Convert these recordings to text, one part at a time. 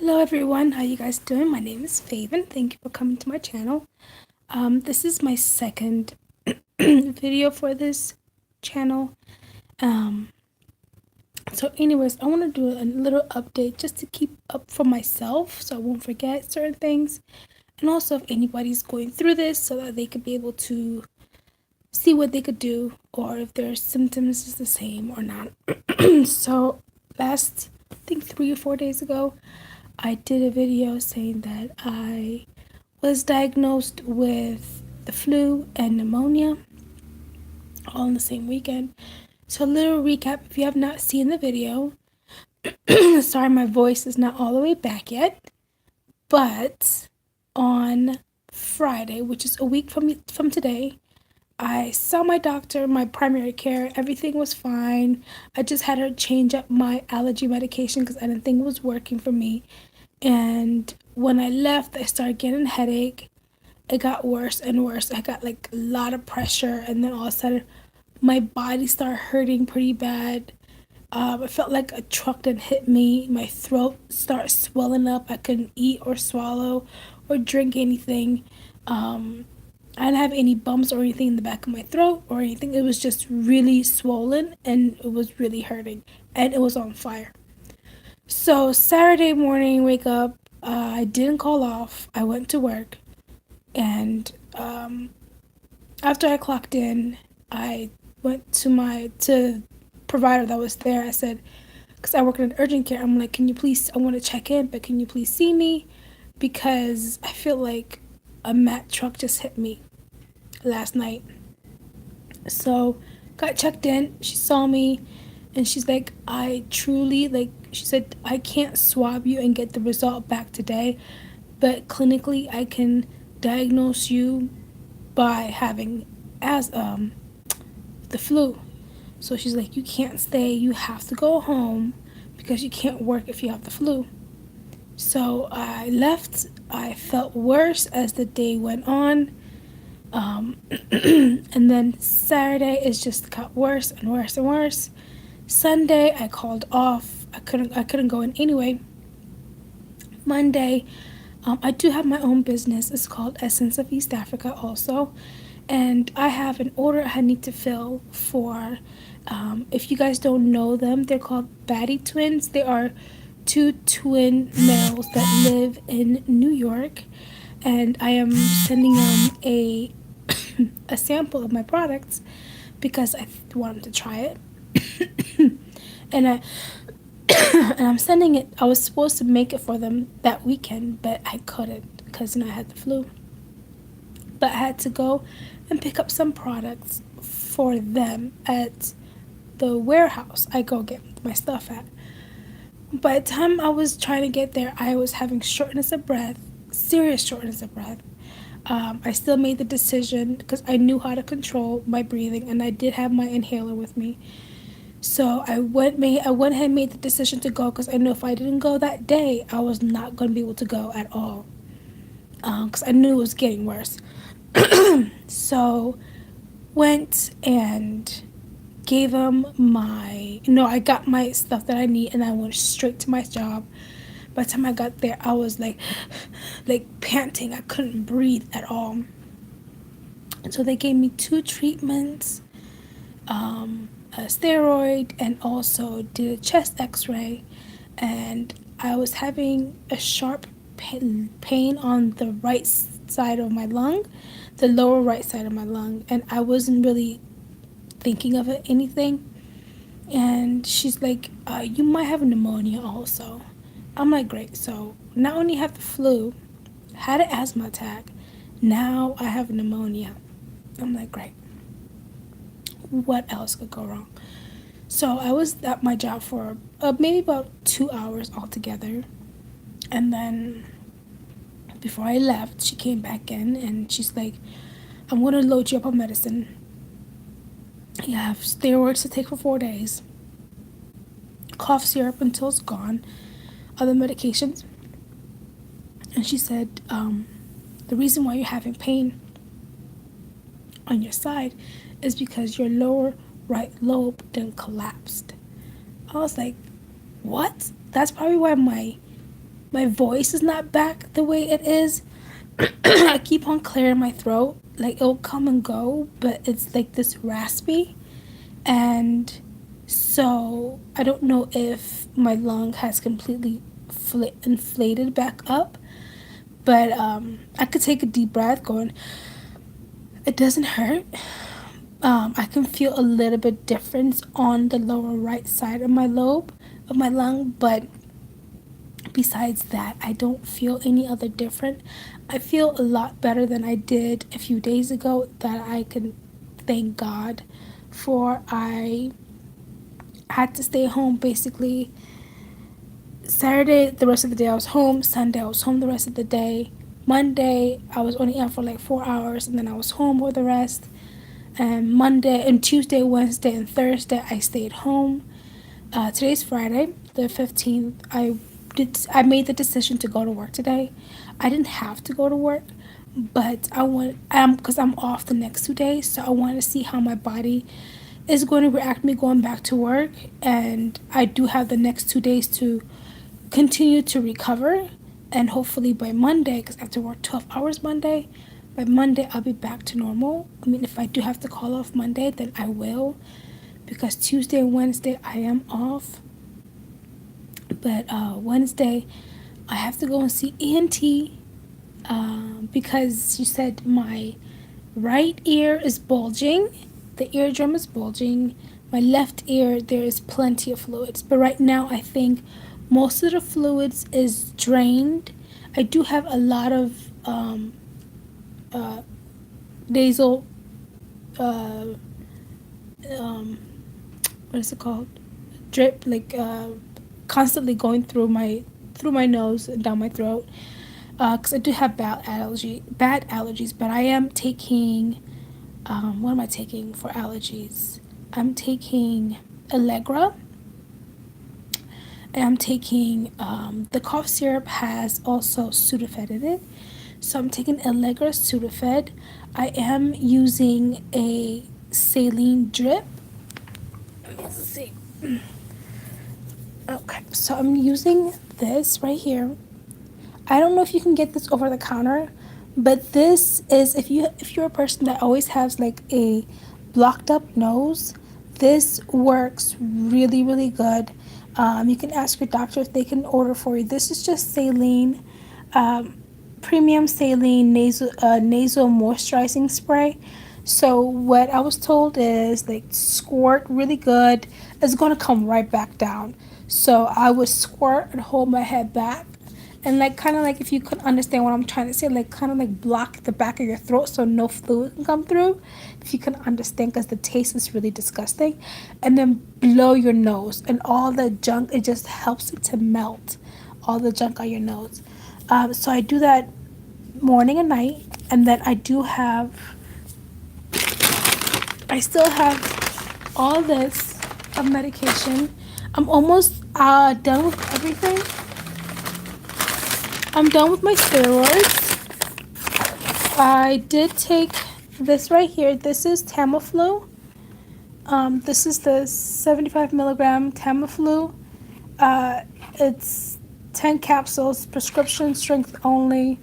Hello everyone, how you guys doing? My name is Faven. Thank you for coming to my channel. This is my second video for this channel. Um, so anyways, I want to do a little update just to keep up for myself so I won't forget certain things. And also if anybody's going through this so that they could be able to see what they could do or if their symptoms is the same or not. So last, I think 3 or 4 days ago, I did a video saying that I was diagnosed with the flu and pneumonia all in the same weekend. So a little recap, if you have not seen the video, sorry my voice is not all the way back yet, but on Friday, which is a week from today, I saw my doctor, my primary care, everything was fine. I just had her change up my allergy medication because I didn't think it was working for me. And when I left, I started getting a headache. It got worse and worse. I got like a lot of pressure, and then all of a sudden, my body started hurting pretty bad. I felt like a truck that hit me. My throat started swelling up. I couldn't eat or swallow or drink anything. I didn't have any bumps or anything in the back of my throat or anything. It was just really swollen and it was really hurting and it was on fire. So Saturday morning, wake up. I didn't call off. I went to work, and after I clocked in, I went to provider that was there. I said, because I work in urgent care, I'm like, can you please? I want to check in, but can you please see me? Because I feel like a Mack truck just hit me last night. So got checked in. She saw me. And she's like, she said, I can't swab you and get the result back today, but clinically I can diagnose you by having the flu. So she's like, you can't stay, you have to go home because you can't work if you have the flu. So I left. I felt worse as the day went on. And then Saturday it just got worse and worse and worse. Sunday I called off. I couldn't go in anyway. Monday, I do have my own business. It's called Essence of East Africa also, and I have an order I need to fill for. If you guys don't know them, they're called Batty Twins. They are two twin males that live in New York, and I am sending them a a sample of my products because I want them to try it. and I and I'm sending it. I was supposed to make it for them that weekend, but I couldn't because I had the flu. But I had to go and pick up some products for them at the warehouse I go get my stuff at. By the time I was trying to get there, I was having shortness of breath, serious shortness of breath. I still made the decision because I knew how to control my breathing, and I did have my inhaler with me. So I went ahead and made the decision to go because I knew if I didn't go that day, I was not going to be able to go at all because I knew it was getting worse. So went and gave them I got my stuff that I need and I went straight to my job. By the time I got there, I was like panting. I couldn't breathe at all. And so they gave me 2 treatments, a steroid, and also did a chest x-ray, and I was having a sharp pain on the right side of my lung, the lower right side of my lung, and I wasn't really thinking of anything. And she's like, you might have pneumonia also. I'm like, great. So not only have the flu, had an asthma attack, now I have pneumonia. I'm like, great. What else could go wrong? So I was at my job for maybe about 2 hours altogether. And then before I left, she came back in and she's like, I'm going to load you up on medicine. You have steroids to take for 4 days, cough syrup until it's gone, other medications. And she said, the reason why you're having pain on your side is because your lower right lobe then collapsed. I was like, what? That's probably why my my voice is not back the way it is. I keep on clearing my throat. Like, it'll come and go, but it's like this raspy. And so I don't know if my lung has completely inflated back up. But I could take a deep breath going, it doesn't hurt. I can feel a little bit difference on the lower right side of my lobe of my lung, but besides that, I don't feel any other different. I feel a lot better than I did a few days ago, that I can thank God for. I had to stay home basically Saturday, the rest of the day I was home. Sunday, I was home the rest of the day. Monday, I was only out for like 4 hours, and then I was home for the rest. And Monday and Tuesday, Wednesday, and Thursday, I stayed home. Today's Friday, the 15th. I made the decision to go to work today. I didn't have to go to work, but because I'm off the next 2 days, so I want to see how my body is going to react me going back to work. And I do have the next 2 days to continue to recover, and hopefully by Monday, because I have to work 12 hours Monday, by Monday I'll be back to normal. I mean, if I do have to call off Monday, then I will, because Tuesday and Wednesday I am off. But Wednesday I have to go and see ENT, because she said my right ear is bulging, the eardrum is bulging, my left ear there is plenty of fluids, but right now I think most of the fluids is drained. I do have a lot of nasal, what is it called? Drip, like constantly going through my nose and down my throat. Because I do have bad allergies, but I am taking, what am I taking for allergies? I'm taking Allegra. And I'm taking, the cough syrup has also Sudafed in it. So I'm taking Allegra Sudafed. I am using a saline drip. Let me see. Okay, so I'm using this right here. I don't know if you can get this over the counter, but this is, if you're a person that always has like a blocked up nose, this works really, really good. You can ask your doctor if they can order for you. This is just saline, premium saline nasal moisturizing spray. So what I was told is, like, squirt really good. It's gonna come right back down. So I would squirt and hold my head back, and like kind of like, if you could understand what I'm trying to say, like kind of like block the back of your throat so no fluid can come through, if you can understand, because the taste is really disgusting. And then blow your nose, and all the junk, it just helps it to melt all the junk on your nose. So I do that morning and night. And then I still have all this of medication. I'm almost done with everything. I'm done with my steroids. I did take this right here. This is Tamiflu. This is the 75 milligram Tamiflu. It's 10 capsules, prescription strength only.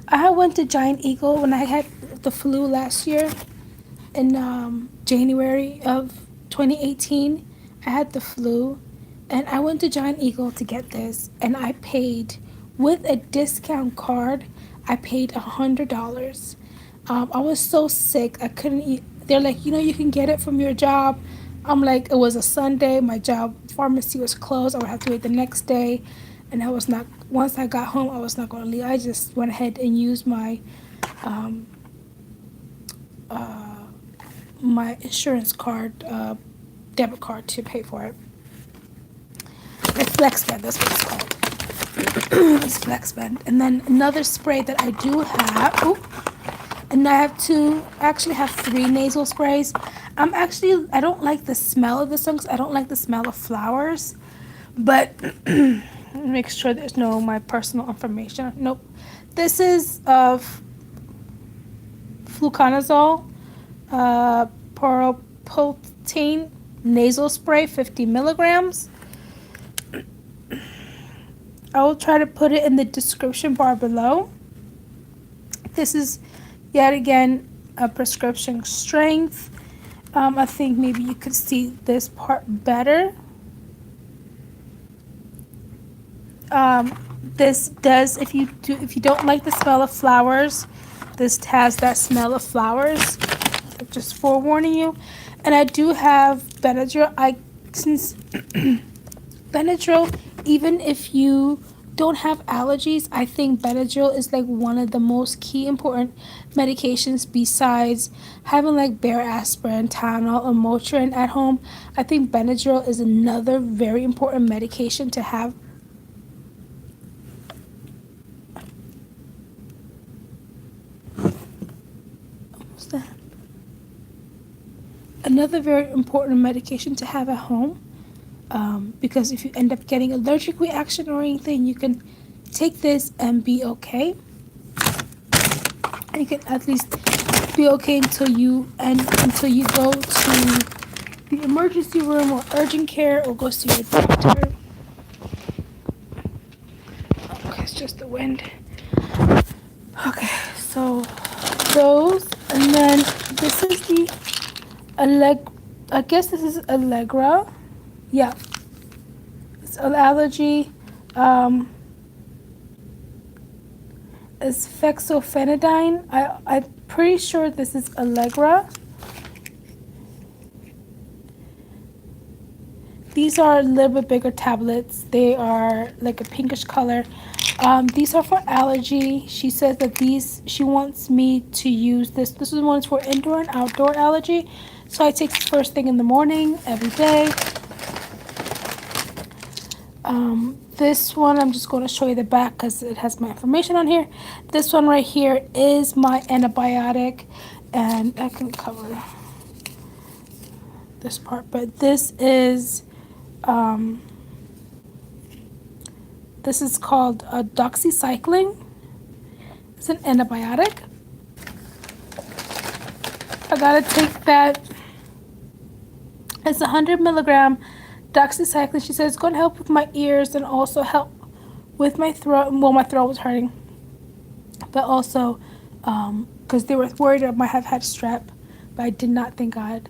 I went to Giant Eagle when I had the flu last year in January of 2018. I had the flu, and I went to Giant Eagle to get this, and I paid, with a discount card, I paid $100. I was so sick, I couldn't eat. They're like, you can get it from your job. I'm like, it was a Sunday, my job pharmacy was closed, I would have to wait the next day, and I was not, once I got home, I was not going to leave. I just went ahead and used my my insurance card, debit card, to pay for it. It's FlexBand, that's what it's called. It's FlexBand. And then another spray that I do have, and I actually have 3 nasal sprays. I don't like the smell of this one, because I don't like the smell of flowers, but make sure there's no my personal information. Nope. This is Fluconazole, propylene nasal spray, 50 milligrams. I will try to put it in the description bar below. This is yet again a prescription strength. I think maybe you could see this part better. This does, if you don't like the smell of flowers, this has that smell of flowers. Just forewarning you. And I do have Benadryl. Since Benadryl, even if you don't have allergies, I think Benadryl is like one of the most key important medications besides having like bare aspirin, Tylenol, or Motrin at home. I think Benadryl is another very important medication to have. What's that? Another very important medication to have at home. Because if you end up getting allergic reaction or anything, you can take this and be okay. And you can at least be okay until you go to the emergency room or urgent care or go see your doctor. Okay, it's just the wind. Okay, so those, and then this is the I guess this is Allegra. Yeah, it's an allergy. It's fexofenadine. I'm pretty sure this is Allegra. These are a little bit bigger tablets. They are like a pinkish color. These are for allergy. She says that she wants me to use this. This is one for indoor and outdoor allergy. So I take this first thing in the morning every day. This one, I'm just going to show you the back because it has my information on here. This one right here is my antibiotic, and I can cover this part, but this is called doxycycline. It's an antibiotic. I gotta take that. It's 100 milligram doxycycline. She says it's going to help with my ears and also help with my throat. Well, my throat was hurting, but also because they were worried I might have had strep, but I did not, thank God.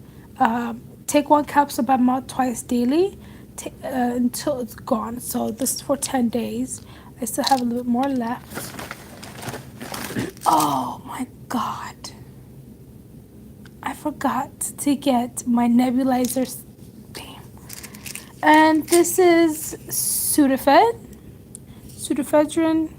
Take one capsule by mouth twice daily until it's gone. So this is for 10 days. I still have a little bit more left. Oh my God, I forgot to get my nebulizers. And this is pseudoephedrine.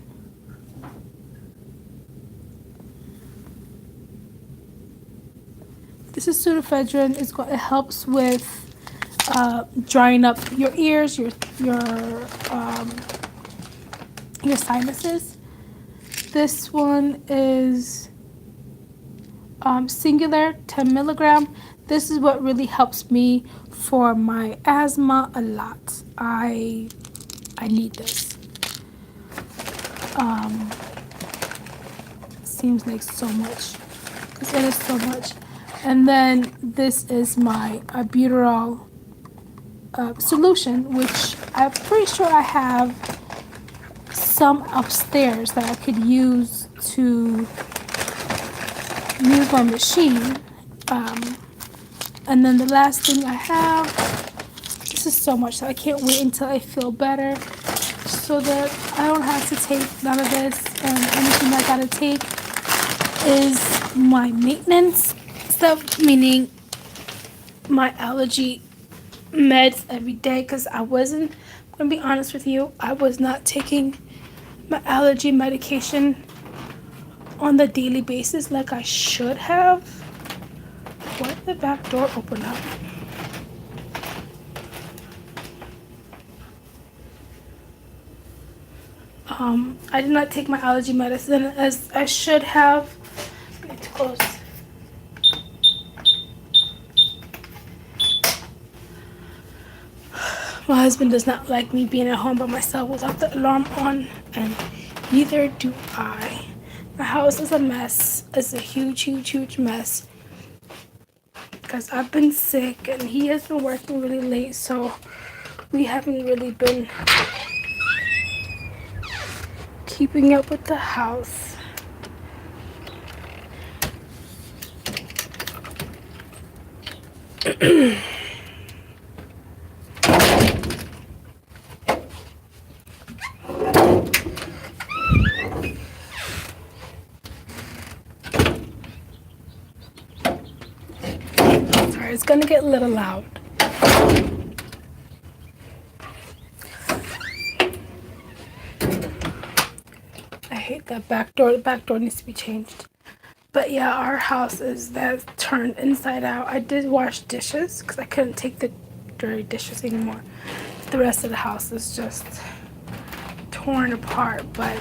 This is pseudoephedrine. It helps with drying up your ears, your sinuses. This one is singular, 10 milligram. This is what really helps me for my asthma a lot. I need this. Seems like so much, because it is so much. And then this is my albuterol solution, which I'm pretty sure I have some upstairs that I could use to use my machine. And then the last thing I have, this is so much, so I can't wait until I feel better so that I don't have to take none of this. And anything I gotta take is my maintenance stuff, meaning my allergy meds every day, because I'm gonna be honest with you, I was not taking my allergy medication on the daily basis like I should have. Why did the back door open up? I did not take my allergy medicine as I should have. I need to close. My husband does not like me being at home by myself without the alarm on, and neither do I. My house is a mess. It's a huge, huge, huge mess. Because I've been sick and he has been working really late, so we haven't really been keeping up with the house. Sorry, it's gonna get a little loud. I hate that back door. The back door needs to be changed. But yeah, our house is that turned inside out. I did wash dishes because I couldn't take the dirty dishes anymore. The rest of the house is just torn apart. But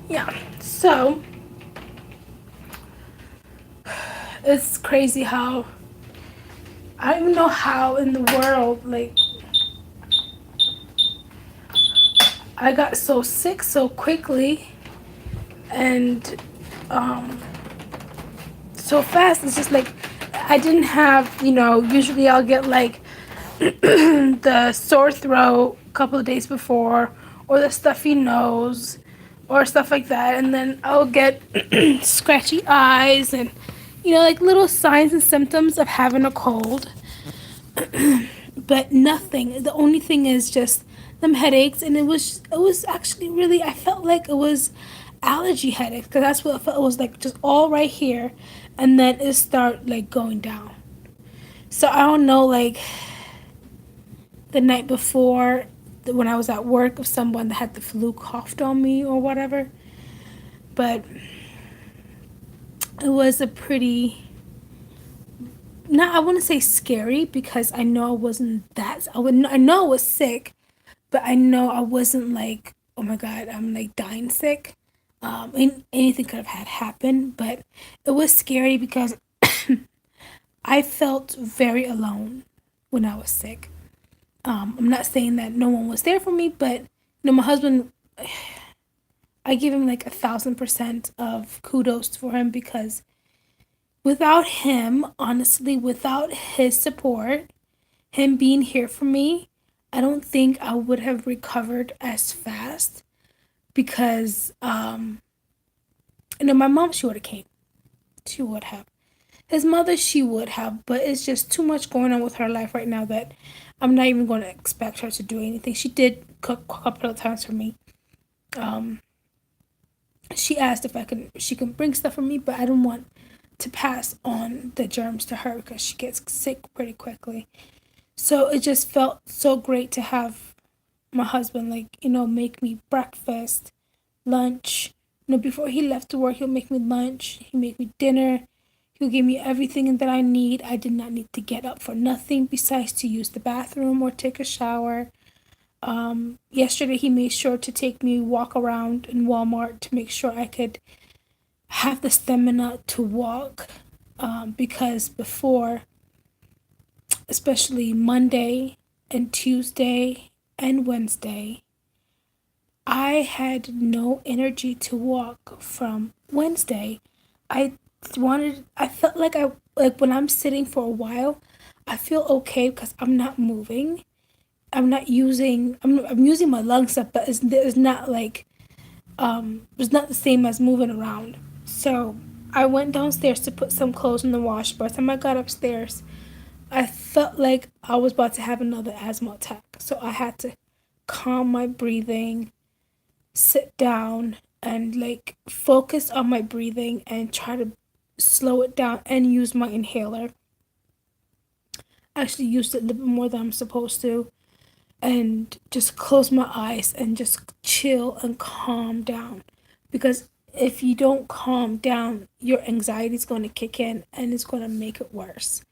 yeah, so it's crazy how I don't even know how in the world, like, I got so sick so quickly and so fast. It's just like I didn't have, usually I'll get like the sore throat a couple of days before, or the stuffy nose, or stuff like that, and then I'll get scratchy eyes and like little signs and symptoms of having a cold. But nothing. The only thing is just them headaches, and it was actually really, I felt like it was allergy headaches, because that's what it felt. It was like just all right here, and then it start like going down. So I don't know, like the night before when I was at work, if someone that had the flu coughed on me or whatever, but it was a pretty, not, I wouldn't say scary, because I know I wasn't that, I know I was sick, but I know I wasn't like, oh my god, I'm like dying sick. Anything could have had happened, but it was scary because I felt very alone when I was sick. I'm not saying that no one was there for me, but my husband, I give him like 1,000% of kudos for him, because without him, honestly, without his support, him being here for me, I don't think I would have recovered as fast, because my mom, she would have came. She would have. His mother, she would have, but it's just too much going on with her life right now that I'm not even going to expect her to do anything. She did cook a couple of times for me. She asked if she can bring stuff for me, but I don't want to pass on the germs to her because she gets sick pretty quickly. So it just felt so great to have my husband, like, make me breakfast, lunch. Before he left to work, he'll make me lunch, he'll make me dinner, he'll give me everything that I need. I did not need to get up for nothing besides to use the bathroom or take a shower. Yesterday he made sure to take me walk around in Walmart to make sure I could have the stamina to walk, because before, especially Monday and Tuesday and Wednesday, I had no energy to walk. From Wednesday, I felt like when I'm sitting for a while, I feel okay because I'm not moving. I'm using my lungs up, but it's not like, it's not the same as moving around. So I went downstairs to put some clothes in the wash. By the time I got upstairs, I felt like I was about to have another asthma attack. So I had to calm my breathing, sit down, and like focus on my breathing and try to slow it down and use my inhaler. I actually used it a little bit more than I'm supposed to, and just close my eyes and just chill and calm down, because if you don't calm down, your anxiety is going to kick in and it's going to make it worse.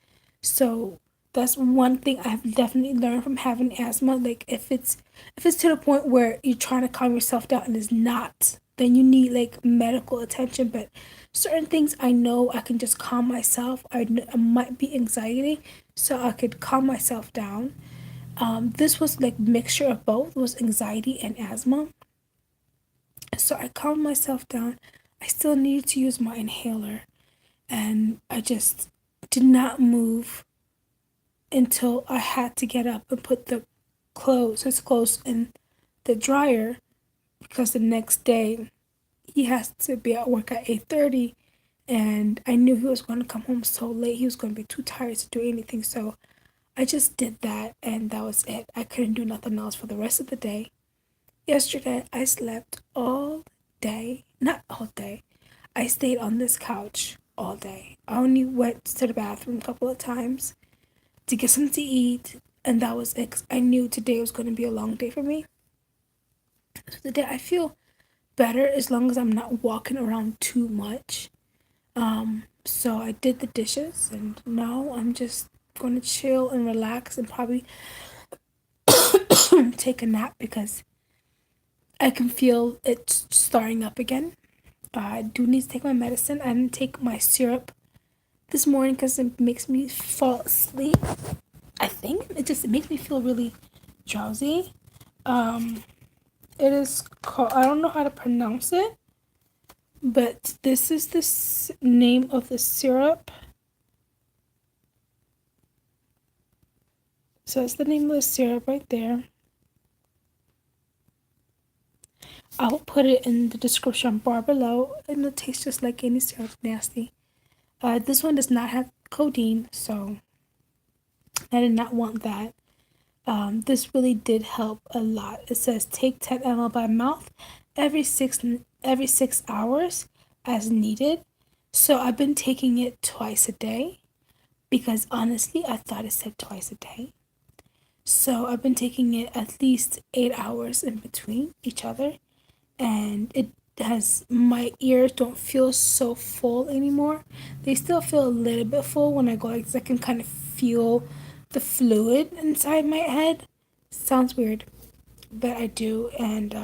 So that's one thing I've definitely learned from having asthma. Like if it's to the point where you're trying to calm yourself down and it's not, then you need like medical attention. But certain things I know I can just calm myself. I might be anxiety, so I could calm myself down. This was like mixture of both. It was anxiety and asthma. So I calmed myself down. I still needed to use my inhaler, and I just did not move until I had to get up and put his clothes in the dryer, because the next day he has to be at work at 8:30, and I knew he was going to come home so late. He was going to be too tired to do anything, so I just did that, and that was it. I couldn't do nothing else for the rest of the day. Yesterday, I slept all day. Not all day. I stayed on this couch all day. I only went to the bathroom a couple of times to get something to eat, and that was it. 'Cause I knew today was going to be a long day for me. So today I feel better as long as I'm not walking around too much. So I did the dishes, and now I'm just going to chill and relax and probably take a nap because I can feel it starting up again. I do need to take my medicine. I didn't take my syrup this morning because it makes me fall asleep. I think it makes me feel really drowsy. It is called, I don't know how to pronounce it, but this is the name of the syrup. So it's the name of the syrup right there. I'll put it in the description bar below, and it tastes just like any syrup. Nasty. This one does not have codeine, so I did not want that. This really did help a lot. It says take 10 ml by mouth every 6 hours as needed. So I've been taking it twice a day because honestly I thought it said twice a day. So I've been taking it at least 8 hours in between each other, and it has, my ears don't feel so full anymore. They still feel a little bit full when I go like this. I can kind of feel the fluid inside my head. Sounds weird, but I do. And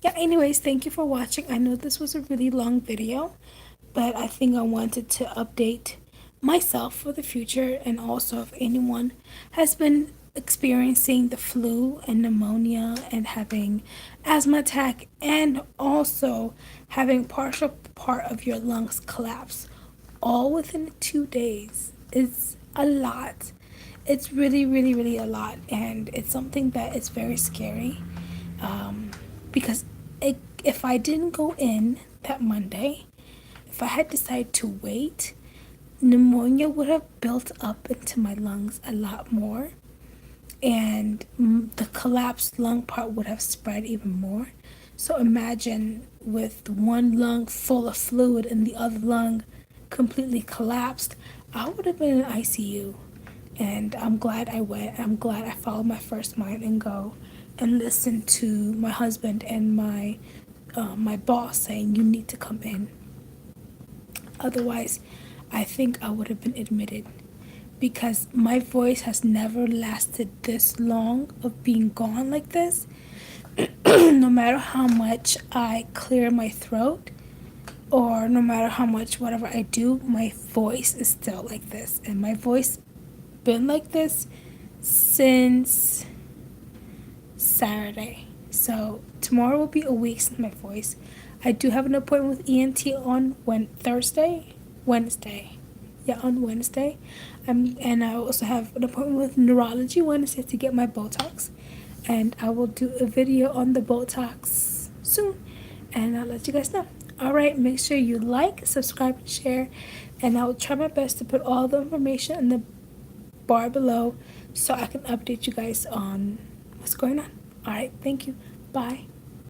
yeah, anyways, thank you for watching. I know this was a really long video, but I think I wanted to update myself for the future, and also if anyone has been experiencing the flu and pneumonia and having asthma attack and also having partial part of your lungs collapse all within 2 days. It's a lot. It's really, really, really a lot, and it's something that is very scary, because if I didn't go in that Monday, if I had decided to wait, pneumonia would have built up into my lungs a lot more, and the collapsed lung part would have spread even more. So imagine with one lung full of fluid and the other lung completely collapsed, I would have been in ICU. And I'm glad I went. I'm glad I followed my first mind and go and listen to my husband and my boss saying you need to come in. Otherwise, I think I would have been admitted, because my voice has never lasted this long of being gone like this. No matter how much I clear my throat, or no matter how much whatever I do, my voice is still like this. And my voice been like this since Saturday. So tomorrow will be a week since my voice. I do have an appointment with ENT on Wednesday. Yeah, on Wednesday. And I also have an appointment with neurology Wednesday to get my Botox. And I will do a video on the Botox soon, and I'll let you guys know. Alright, make sure you like, subscribe, and share. And I will try my best to put all the information in the bar below so I can update you guys on what's going on. Alright, thank you. Bye.